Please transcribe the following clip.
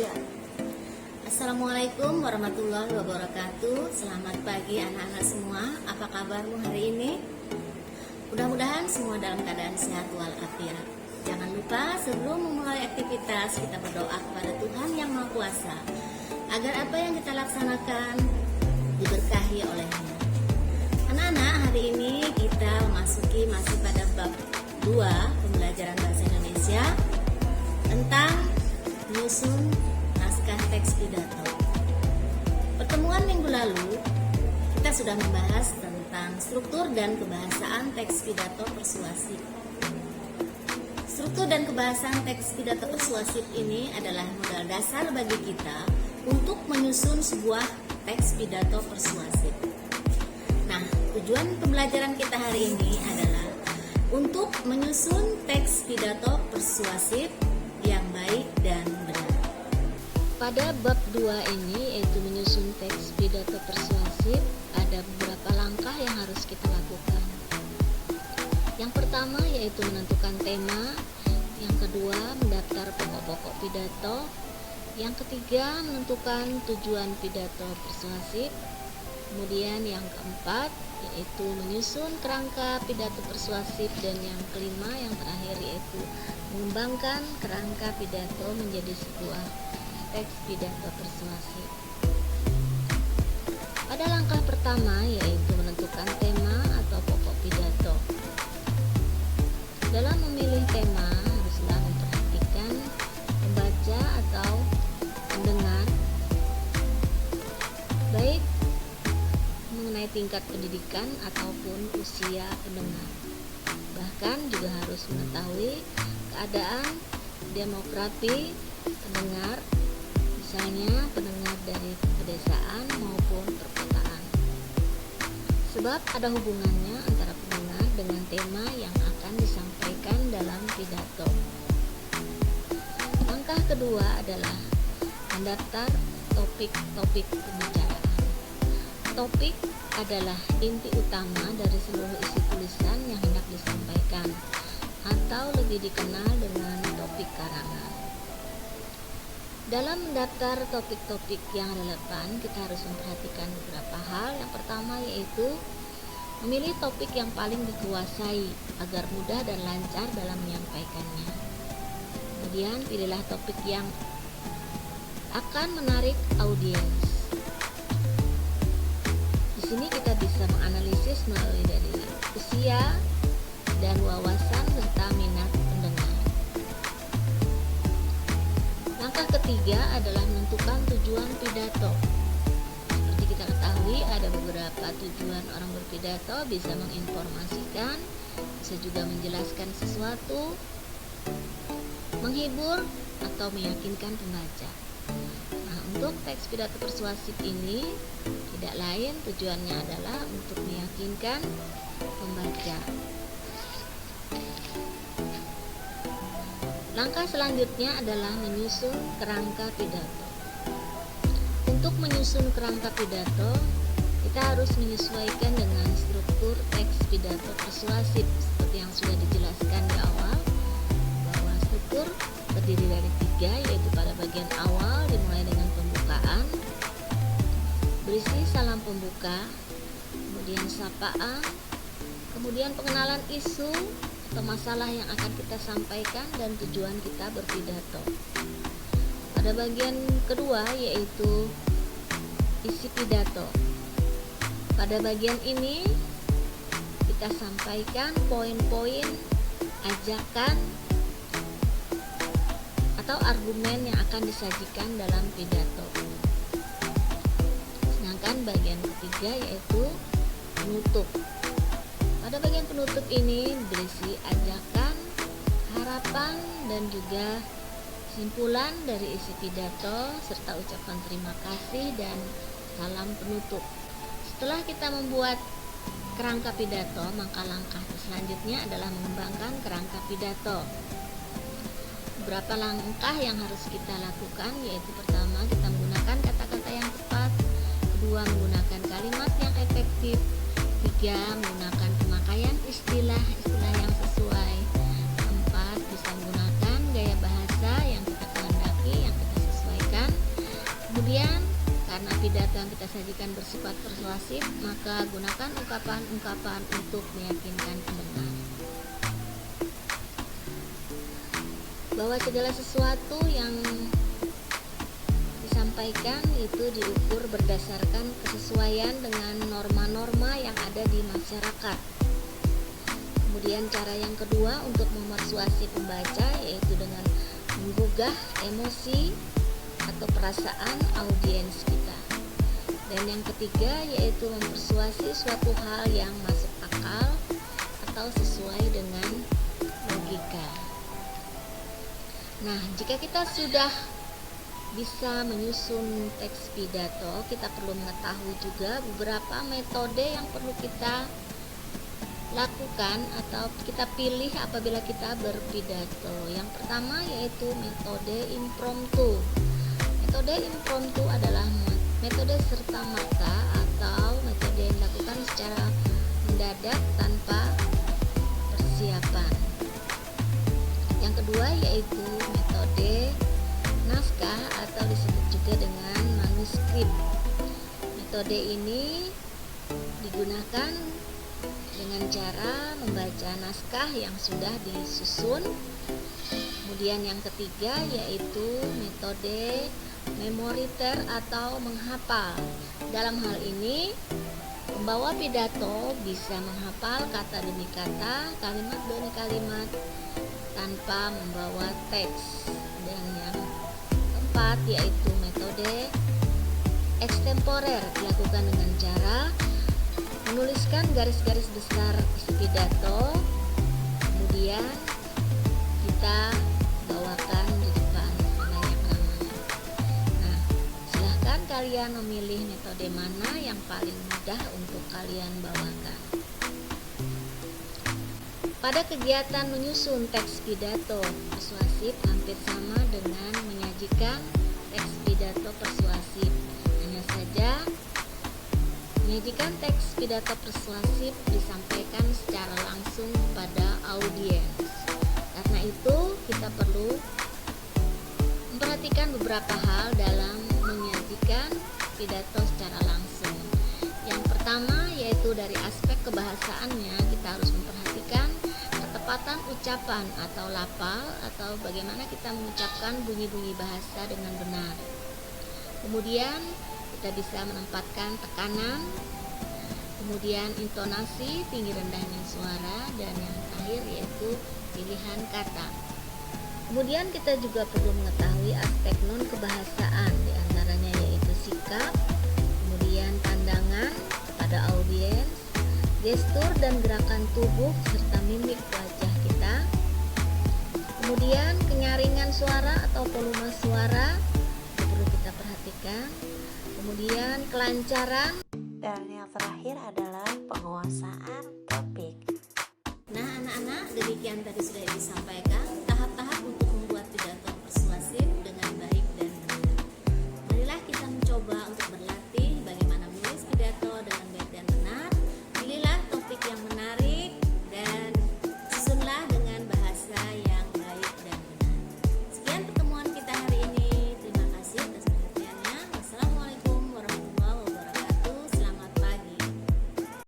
Indonesia. Assalamualaikum warahmatullahi wabarakatuh. Selamat pagi anak-anak semua. Apa kabarmu hari ini? Mudah-mudahan semua dalam keadaan sehat walafiat. Jangan lupa sebelum memulai aktivitas kita berdoa kepada Tuhan yang Maha Kuasa agar apa yang kita laksanakan diberkahi oleh-Nya. Anak-anak, hari ini kita memasuki masih pada bab 2 pembelajaran bahasa Indonesia tentang menyusun naskah teks pidato. Pertemuan minggu lalu kita sudah membahas tentang struktur dan kebahasaan teks pidato persuasif. Struktur dan kebahasaan teks pidato persuasif ini adalah modal dasar bagi kita untuk menyusun sebuah teks pidato persuasif. Nah, tujuan pembelajaran kita hari ini adalah untuk menyusun teks pidato persuasif yang baik dan benar. Pada bab 2 ini, yaitu menyusun teks pidato persuasif, ada beberapa langkah yang harus kita lakukan. Yang pertama yaitu menentukan tema, yang kedua mendaftar pokok-pokok pidato, yang ketiga menentukan tujuan pidato persuasif, kemudian yang keempat yaitu menyusun kerangka pidato persuasif, dan yang kelima yang terakhir yaitu mengembangkan kerangka pidato menjadi sebuah teks pidato persuasif. Pada langkah pertama yaitu menentukan tema atau pokok pidato. Dalam memilih tema haruslah memperhatikan pembaca atau pendengar, baik mengenai tingkat pendidikan ataupun usia pendengar. Bahkan juga harus mengetahui keadaan demografi pendengar, misalnya pendengar dari pedesaan maupun perkotaan. Sebab ada hubungannya antara pendengar dengan tema yang akan disampaikan dalam pidato. Langkah kedua adalah mendaftar topik-topik pembicaraan. Topik adalah inti utama dari seluruh isi tulisan yang hendak disampaikan, atau lebih dikenal dengan topik karangan. Dalam mendaftar topik-topik yang relevan, kita harus memperhatikan beberapa hal. Yang pertama yaitu memilih topik yang paling dikuasai agar mudah dan lancar dalam menyampaikannya. Kemudian pilihlah topik yang akan menarik audiens. Di sini kita bisa menganalisis melalui dari usia dan wawasan serta minat pendengar. Langkah ketiga adalah menentukan tujuan pidato. Seperti kita ketahui, ada beberapa tujuan orang berpidato, bisa menginformasikan, bisa juga menjelaskan sesuatu, menghibur, atau meyakinkan pembaca. Nah, untuk teks pidato persuasif ini tidak lain tujuannya adalah untuk meyakinkan pembaca. Langkah selanjutnya adalah menyusun kerangka pidato. Untuk menyusun kerangka pidato, kita harus menyesuaikan dengan struktur teks pidato persuasif seperti yang sudah dijelaskan di awal, bahwa struktur terdiri dari 3, yaitu pada bagian awal dimulai dengan pembukaan, berisi salam pembuka, kemudian sapaan, kemudian pengenalan isu atau masalah yang akan kita sampaikan, dan tujuan kita berpidato. Pada bagian kedua yaitu isi pidato. Pada bagian ini kita sampaikan poin-poin, ajakan, atau argumen yang akan disajikan dalam pidato. Sedangkan bagian ketiga yaitu penutup. Pada bagian penutup ini berisi ajakan, harapan, dan juga kesimpulan dari isi pidato serta ucapan terima kasih dan salam penutup. Setelah kita membuat kerangka pidato, maka langkah selanjutnya adalah mengembangkan kerangka pidato. Beberapa langkah yang harus kita lakukan yaitu pertama, kita menggunakan kata-kata yang tepat, kedua, menggunakan kalimat yang efektif, tiga, menggunakan pemakaian istilah-istilah yang sesuai, keempat, bisa menggunakan gaya bahasa yang kita kehendaki, yang kita sesuaikan, Kemudian, karena pidato yang kita sajikan bersifat persuasif, maka gunakan ungkapan-ungkapan untuk meyakinkan pendengar bahwa segala sesuatu yang disampaikan itu diukur berdasarkan kesesuaian dengan norma-norma yang ada di masyarakat. Kemudian cara yang kedua untuk memersuasi pembaca yaitu dengan menggugah emosi atau perasaan audiens kita. Dan yang ketiga yaitu mempersuasi suatu hal yang masuk akal atau sesuai dengan logika. Nah, jika kita sudah bisa menyusun teks pidato, kita perlu mengetahui juga beberapa metode yang perlu kita lakukan atau kita pilih apabila kita berpidato. Yang pertama yaitu metode impromptu. Metode impromptu adalah metode serta-merta atau metode yang dilakukan secara mendadak tanpa persiapan. Yang kedua yaitu metode naskah atau disebut juga dengan manuskrip. Metode ini digunakan dengan cara membaca naskah yang sudah disusun. Kemudian yang ketiga yaitu metode memoriter atau menghafal. Dalam hal ini pembawa pidato bisa menghafal kata demi kata, kalimat demi kalimat tanpa membawa teks. Dan yang keempat yaitu metode ekstemporer, dilakukan dengan cara menuliskan garis-garis besar isi pidato, kemudian kita bawakan di depan halayak ramai. Nah, silahkan kalian memilih metode mana yang paling mudah untuk kalian bawakan. Pada kegiatan menyusun teks pidato persuasif hampir sama dengan menyajikan teks pidato persuasif. Hanya saja menyajikan teks pidato persuasif disampaikan secara langsung kepada audiens. Karena itu kita perlu memperhatikan beberapa hal dalam menyajikan pidato secara langsung. Yang pertama yaitu dari aspek kebahasaannya, kita harus memperhatikan ketepatan ucapan atau lafal atau bagaimana kita mengucapkan bunyi-bunyi bahasa dengan benar. Kemudian kita bisa menempatkan tekanan, kemudian intonasi, tinggi rendahnya suara, dan yang terakhir yaitu pilihan kata. Kemudian kita juga perlu mengetahui aspek non kebahasaan, diantaranya yaitu sikap, kemudian pandangan kepada audiens, gestur dan gerakan tubuh serta mimik wajah kita. Kemudian kenyaringan suara atau volume suara itu perlu kita perhatikan. Kemudian kelancaran, dan yang terakhir adalah penguasaan topik. Nah anak-anak, demikian tadi sudah disampaikan